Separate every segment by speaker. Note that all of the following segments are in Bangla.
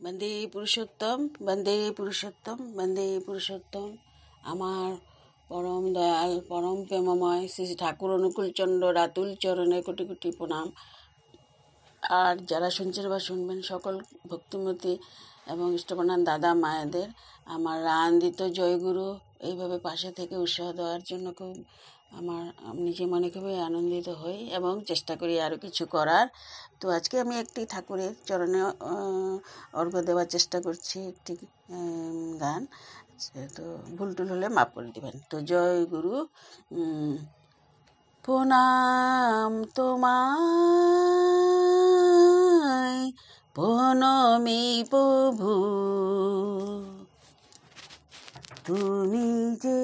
Speaker 1: বন্দে পুরুষোত্তম, বন্দে পুরুষোত্তম, বন্দে পুরুষোত্তম। আমার পরম দয়াল, পরম প্রেমময় শ্রী শ্রী ঠাকুর অনুকূলচন্দ্র রাতুল চরণে কোটি কোটি প্রণাম। আর যারা শুনছেন বা শুনবেন সকল ভক্তিমতী এবং ইষ্টপ্রাণ দাদা মায়েদের আমার আনন্দিত জয়গুরু এইভাবে পাশে থেকে উৎসাহ দেওয়ার জন্য খুব নিজে মনে খুবই আনন্দিত হই এবং চেষ্টা করি আরও কিছু করার। তো আজকে আমি একটি ঠাকুরের চরণে অর্ঘ্য দেওয়ার চেষ্টা করছি, একটি গান। তো ভুল টুল হলে মাফ করে দেবেন। তো জয় গুরু, প্রণাম তোমায় প্রণমী প্রভু, তুমি যে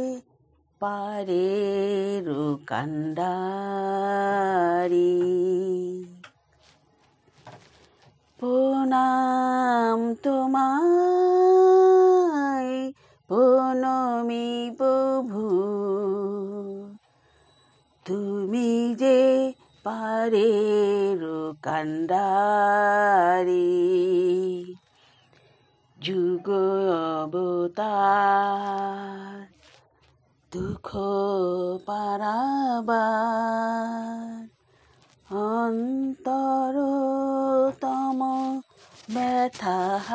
Speaker 1: পারের কান্ডারি। প্রণাম তোমায় প্রণমী প্রভু, তুমি যে পারের কান্ডারি। যুগ অবতার দুঃখ পারাবার, অন্তরতম ব্যথাহারি।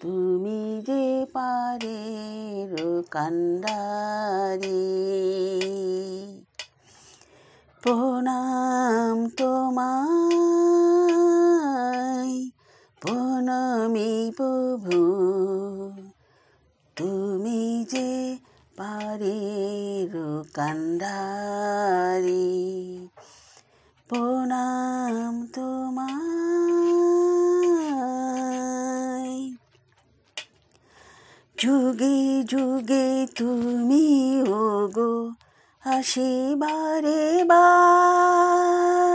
Speaker 1: তুমি যে পারের কান্ডারি। প্রণাম তোমায় প্রণমী প্রভু, তুমি যে পারের কান্ডারি। প্রণাম তোমায়। যুগে যুগে তুমি ওগো আসিবারে বার,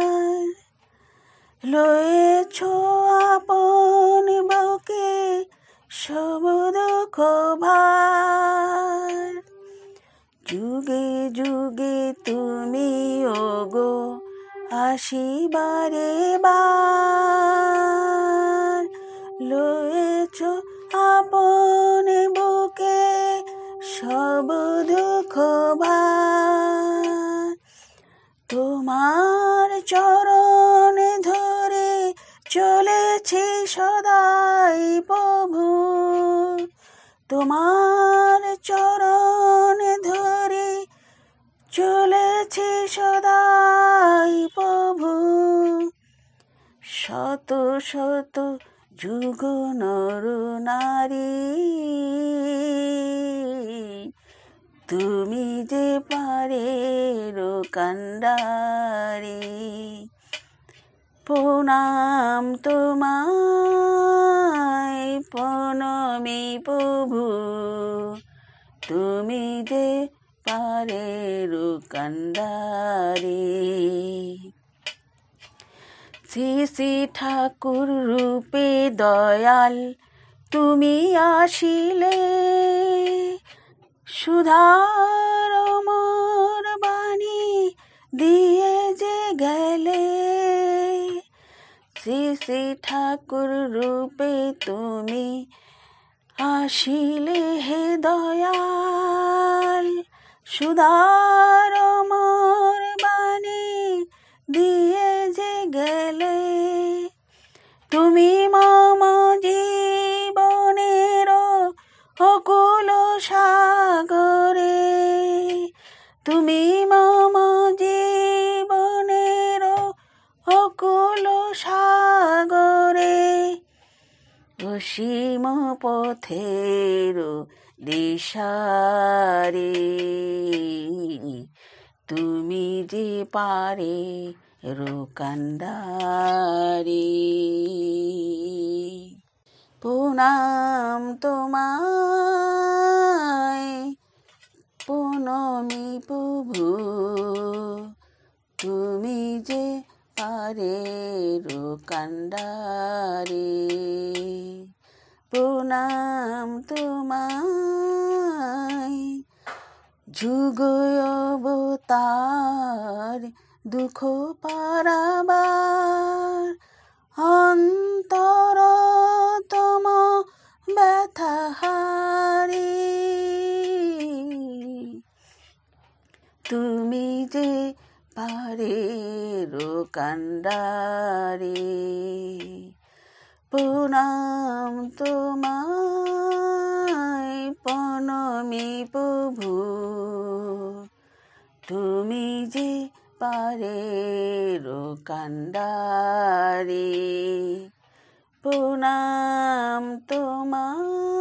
Speaker 1: লয়েছ আপন বুকে সব দুঃখ ভার। যুগে যুগে তুমি ওগো আসিবারে বার, লয়েছ আপন বুকে সব দুঃখ ভার। তোমার চরণ ধরে চলেছি সদাই প্রভু, তোমার চরণ ধরে চলেছি সদাই প্রভু। শত শত যুগ নর নারী, তুমি যে পারের কান্ডারি। প্রণাম তোমায় প্রণমী প্রভু, তুমি যে পারের কান্ডারি। শ্রী শ্রী ঠাকুর রূপে দয়াল তুমি আসিলে, সুধার মোর বাণী দিয়ে যে গেলে। শ্রী শ্রী ঠাকুর রূপে তুমি আসিলে হে দয়াল, সুধার মোর বাণী দিয়ে যে গেলে। তুমি মম জীবনের অকুল সাগরে, তুমি মম জীবনের অকুল সাগরে। অসীম পথের দিশারে, তুমি যে পারের কান্ডারি। প্রণাম তোমায় প্রণমী প্রভু, তুমি যে পারের কান্ডারি। প্রণাম তোমায়। যুগ অবতার দুঃখ পারাবার, তুমি যে পারের কান্ডারে, প্রণাম তোমায় প্রণমী প্রভু, তুমি যে পারের কান্ডারে, প্রণাম তোমায়